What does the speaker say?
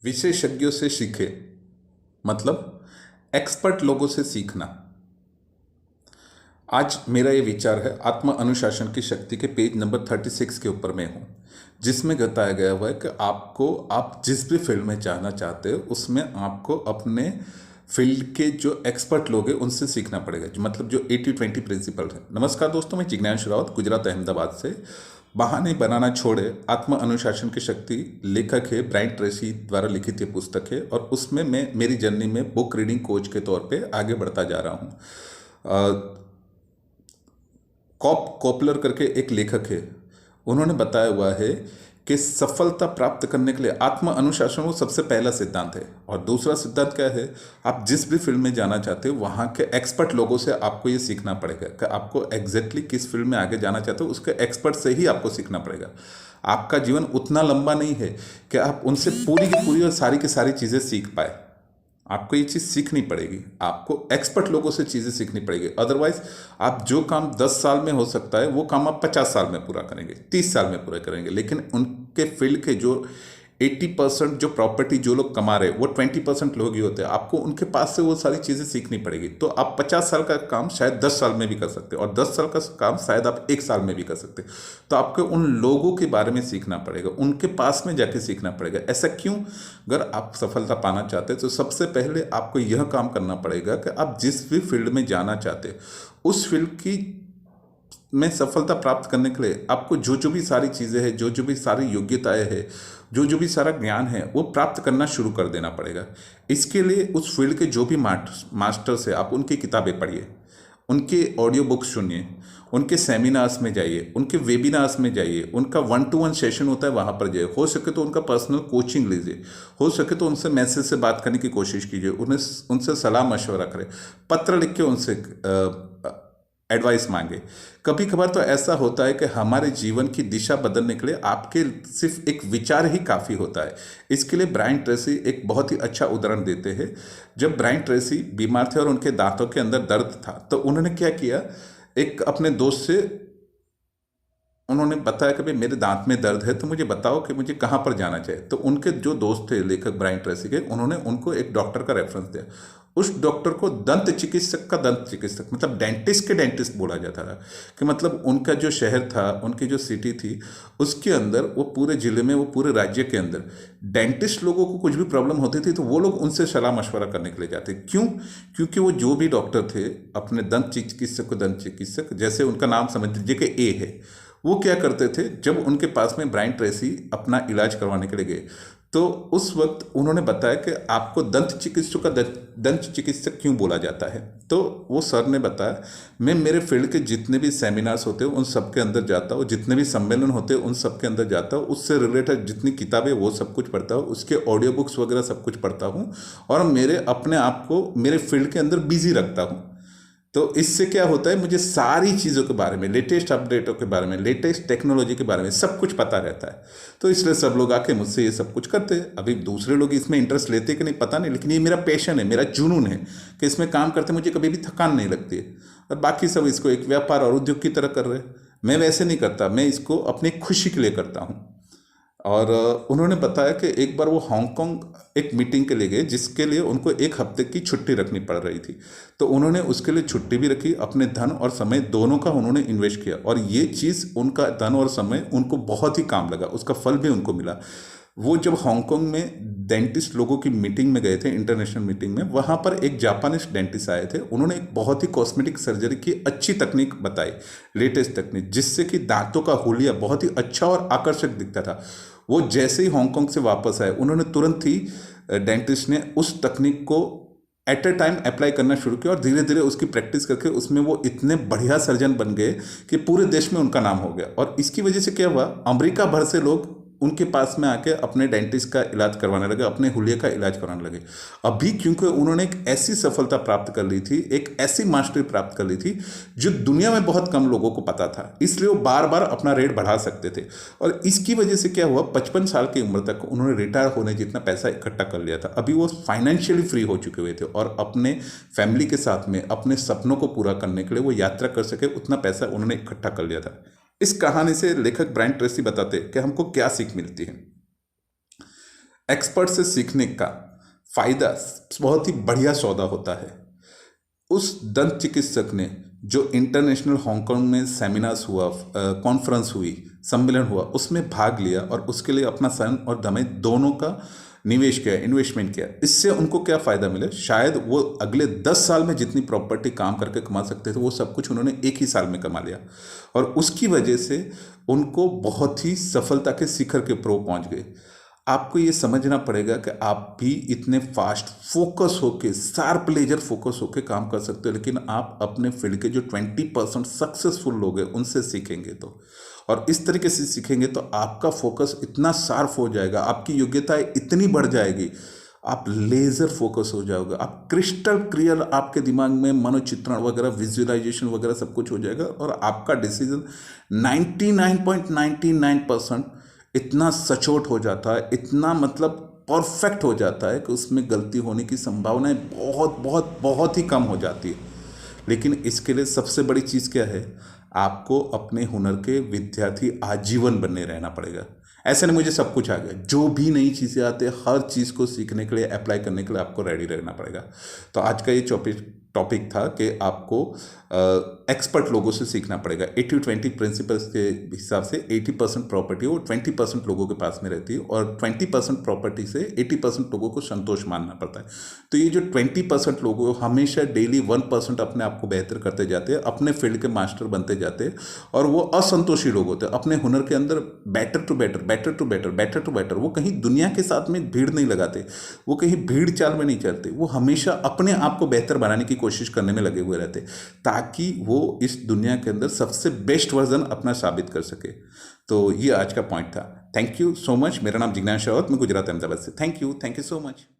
विशेषज्ञों से सीखे मतलब एक्सपर्ट लोगों से सीखना। आज मेरा ये विचार है आत्म अनुशासन की शक्ति के पेज नंबर 36 के ऊपर मैं हूँ, जिसमें बताया गया हुआ है कि आप जिस भी फील्ड में जाना चाहते हो उसमें आपको अपने फील्ड के जो एक्सपर्ट लोग हैं उनसे सीखना पड़ेगा, मतलब जो 80-20 प्रिंसिपल है। नमस्कार दोस्तों, मैं जिज्ञासु रावत गुजरात अहमदाबाद से। बहाने बनाना छोड़े, आत्म अनुशासन की शक्ति लेखक है ब्रायन ट्रेसी द्वारा लिखित ये पुस्तक है, और उसमें मैं मेरी जर्नी में बुक रीडिंग कोच के तौर पे आगे बढ़ता जा रहा हूँ। कॉपलर करके एक लेखक है, उन्होंने बताया हुआ है कि सफलता प्राप्त करने के लिए आत्म अनुशासन वो सबसे पहला सिद्धांत है। और दूसरा सिद्धांत क्या है, आप जिस भी फील्ड में जाना चाहते हो वहाँ के एक्सपर्ट लोगों से आपको ये सीखना पड़ेगा कि आपको एग्जैक्टली किस फील्ड में आगे जाना चाहते हो, उसके एक्सपर्ट से ही आपको सीखना पड़ेगा। आपका जीवन उतना लंबा नहीं है कि आप उनसे पूरी की पूरी और सारी की सारी चीज़ें सीख पाए। आपको ये चीज़ सीखनी पड़ेगी, आपको एक्सपर्ट लोगों से चीज़ें सीखनी पड़ेगी। अदरवाइज आप जो काम 10 साल में हो सकता है वो काम आप 50 साल में पूरा करेंगे, 30 साल में पूरा करेंगे, लेकिन उनके फील्ड के जो 80% जो प्रॉपर्टी जो लोग कमा रहे हैं वो 20% लोग ही होते हैं। आपको उनके पास से वो सारी चीज़ें सीखनी पड़ेगी, तो आप 50 साल का काम शायद 10 साल में भी कर सकते हैं, और 10 साल का काम शायद आप 1 साल में भी कर सकते हैं। तो आपको उन लोगों के बारे में सीखना पड़ेगा, उनके पास में जाके सीखना पड़ेगा। ऐसा क्यों? अगर आप सफलता पाना चाहते हैं तो सबसे पहले आपको यह काम करना पड़ेगा कि आप जिस भी फील्ड में जाना चाहते हैं उस फील्ड की में सफलता प्राप्त करने के लिए आपको जो जो भी सारी चीज़ें हैं, जो जो भी सारी योग्यताएं हैं, जो जो भी सारा ज्ञान है वो प्राप्त करना शुरू कर देना पड़ेगा। इसके लिए उस फील्ड के जो भी मास्टर्स है आप उनकी किताबें पढ़िए, उनके ऑडियो बुक्स सुनिए, उनके सेमिनार्स में जाइए, उनके वेबिनार्स में जाइए, उनका 1-to-1 सेशन होता है वहाँ पर जाइए। हो सके तो उनका पर्सनल कोचिंग लीजिए, हो सके तो उनसे मैसेज से बात करने की कोशिश कीजिए, उन्हें उनसे सलाह मशवरा करें, पत्र लिख के उनसे एडवाइस मांगे। कभी कभार तो ऐसा होता है कि हमारे जीवन की दिशा बदलने के लिए आपके सिर्फ एक विचार ही काफ़ी होता है। इसके लिए ब्रायन ट्रेसी एक बहुत ही अच्छा उदाहरण देते हैं। जब ब्रायन ट्रेसी बीमार थे और उनके दांतों के अंदर दर्द था तो उन्होंने क्या किया, एक अपने दोस्त से उन्होंने बताया कि भाई मेरे दांत में दर्द है तो मुझे बताओ कि मुझे कहाँ पर जाना चाहिए। तो उनके जो दोस्त थे लेखक ब्रायन ट्रेसी के, उन्होंने उनको एक डॉक्टर का रेफरेंस दिया। उस डॉक्टर को दंत चिकित्सक का दंत चिकित्सक मतलब डेंटिस्ट के डेंटिस्ट बोला जाता था, कि मतलब उनका जो शहर था, उनकी जो सिटी थी, उसके अंदर वो पूरे ज़िले में, वो पूरे राज्य के अंदर डेंटिस्ट लोगों को कुछ भी प्रॉब्लम होती थी तो वो लोग उनसे सलाह मशवरा करने के लिए जाते। क्यों? क्योंकि वो जो भी डॉक्टर थे अपने दंत चिकित्सक को दंत चिकित्सक, जैसे उनका नाम समझ लीजिए कि ए है, वो क्या करते थे, जब उनके पास में ब्रायन ट्रेसी अपना इलाज करवाने के लिए गए तो उस वक्त उन्होंने बताया कि आपको दंत चिकित्सक का दंत चिकित्सक क्यों बोला जाता है। तो वो सर ने बताया, मैं मेरे फील्ड के जितने भी सेमिनार्स होते हैं उन सब के अंदर जाता हूँ, जितने भी सम्मेलन होते हैं उन सब के अंदर जाता हूँ, उससे रिलेटेड जितनी किताबें वो सब कुछ पढ़ता हूँ, उसके ऑडियो बुक्स वगैरह सब कुछ पढ़ता हूँ, और मेरे अपने आप को मेरे फील्ड के अंदर बिजी रखता हूँ। तो इससे क्या होता है, मुझे सारी चीज़ों के बारे में, लेटेस्ट अपडेटों के बारे में, लेटेस्ट टेक्नोलॉजी के बारे में सब कुछ पता रहता है। तो इसलिए सब लोग आके मुझसे ये सब कुछ करते हैं। अभी दूसरे लोग इसमें इंटरेस्ट लेते कि नहीं पता नहीं, लेकिन ये मेरा पैशन है, मेरा जुनून है कि इसमें काम करते मुझे कभी भी थकान नहीं लगती है। और बाकी सब इसको एक व्यापार और उद्योग की तरह कर रहे हैं। मैं वैसे नहीं करता, मैं इसको अपनी खुशी के लिए करता हूँ। और उन्होंने बताया कि एक बार वो हांगकांग एक मीटिंग के लिए गए, जिसके लिए उनको 1 हफ्ते की छुट्टी रखनी पड़ रही थी। तो उन्होंने उसके लिए छुट्टी भी रखी, अपने धन और समय दोनों का उन्होंने इन्वेस्ट किया, और ये चीज़ उनका धन और समय उनको बहुत ही काम लगा, उसका फल भी उनको मिला। वो जब हांगकांग में डेंटिस्ट लोगों की मीटिंग में गए थे, इंटरनेशनल मीटिंग में, वहाँ पर एक जापानीज डेंटिस्ट आए थे। उन्होंने एक बहुत ही कॉस्मेटिक सर्जरी की अच्छी तकनीक बताई, लेटेस्ट तकनीक, जिससे कि दांतों का हुलिया बहुत ही अच्छा और आकर्षक दिखता था। वो जैसे ही हांगकांग से वापस आए, उन्होंने तुरंत ही डेंटिस्ट ने उस तकनीक को एट ए टाइम अप्लाई करना शुरू किया, और धीरे धीरे उसकी प्रैक्टिस करके उसमें वो इतने बढ़िया सर्जन बन गए कि पूरे देश में उनका नाम हो गया। और इसकी वजह से क्या हुआ, अमेरिका भर से लोग उनके पास में आके अपने डेंटिस्ट का इलाज करवाने लगे, अपने हुलिये का इलाज करवाने लगे। अभी क्योंकि उन्होंने एक ऐसी सफलता प्राप्त कर ली थी, एक ऐसी मास्टरी प्राप्त कर ली थी जो दुनिया में बहुत कम लोगों को पता था, इसलिए वो बार बार अपना रेट बढ़ा सकते थे। और इसकी वजह से क्या हुआ, 55 साल की उम्र तक उन्होंने रिटायर होने जितना पैसा इकट्ठा कर लिया था। अभी वो फाइनेंशियली फ्री हो चुके हुए थे, और अपने फैमिली के साथ में अपने सपनों को पूरा करने के लिए वो यात्रा कर सके, उतना पैसा उन्होंने इकट्ठा कर लिया था। इस कहानी से लेखक ब्रायन ट्रेसी बताते कि हमको क्या सीख मिलती है। एक्सपर्ट से सीखने का फायदा बहुत ही बढ़िया सौदा होता है। उस दंत चिकित्सक ने जो इंटरनेशनल हांगकांग में सेमिनार्स हुआ, कॉन्फ्रेंस हुई, सम्मेलन हुआ, उसमें भाग लिया और उसके लिए अपना सन और दमे दोनों का निवेश किया, इन्वेस्टमेंट किया। इससे उनको क्या फ़ायदा मिला? शायद वो अगले 10 साल में जितनी प्रॉपर्टी काम करके कमा सकते थे वो सब कुछ उन्होंने एक ही साल में कमा लिया, और उसकी वजह से उनको बहुत ही सफलता के शिखर के ऊपर पहुंच गए। आपको ये समझना पड़ेगा कि आप भी इतने फास्ट फोकस होके, शार्प लेजर फोकस होके काम कर सकते हो, लेकिन आप अपने फील्ड के जो 20% सक्सेसफुल लोग हैं उनसे सीखेंगे तो, और इस तरीके से सीखेंगे तो आपका फोकस इतना शार्प हो जाएगा, आपकी योग्यताएं इतनी बढ़ जाएगी, आप लेजर फोकस हो जाओगे, आप क्रिस्टल क्लियर, आपके दिमाग में मनोचित्रण वगैरह, विजुअलाइजेशन वगैरह सब कुछ हो जाएगा, और आपका डिसीजन 99.99% इतना सचोट हो जाता है, इतना मतलब परफेक्ट हो जाता है कि उसमें गलती होने की संभावनाएं बहुत बहुत बहुत ही कम हो जाती है। लेकिन इसके लिए सबसे बड़ी चीज़ क्या है? आपको अपने हुनर के विद्यार्थी आजीवन बने रहना पड़ेगा। ऐसे नहीं मुझे सब कुछ आ गया, जो भी नई चीज़ें आते हैं हर चीज़ को सीखने के लिए, अप्लाई करने के लिए आपको रेडी रहना पड़ेगा। तो आज का ये टॉपिक था कि आपको एक्सपर्ट लोगों से सीखना पड़ेगा। 80-20 प्रिंसिपल्स के हिसाब से 80% प्रॉपर्टी वो 20% लोगों के पास में रहती है, और 20% प्रॉपर्टी से 80% लोगों को संतोष मानना पड़ता है। तो ये जो 20% लोग हमेशा डेली 1% अपने आप को बेहतर करते जाते हैं, अपने फील्ड के मास्टर बनते जाते हैं, और वो असंतोषी लोग होते हैं अपने हुनर के अंदर। Better to better, better to better, better to better, वो कहीं दुनिया के साथ में भीड़ नहीं लगाते, वो कहीं भीड़ चाल में नहीं चलते, वो हमेशा अपने आप को बेहतर बनाने की कोशिश करने में लगे हुए रहते, ताकि वो इस दुनिया के अंदर सबसे बेस्ट वर्जन अपना साबित कर सके। तो ये आज का पॉइंट था। Thank you so much. मेरा नाम जिग्नेश रावत, मैं गुजरात अहमदाबाद से। Thank you so much.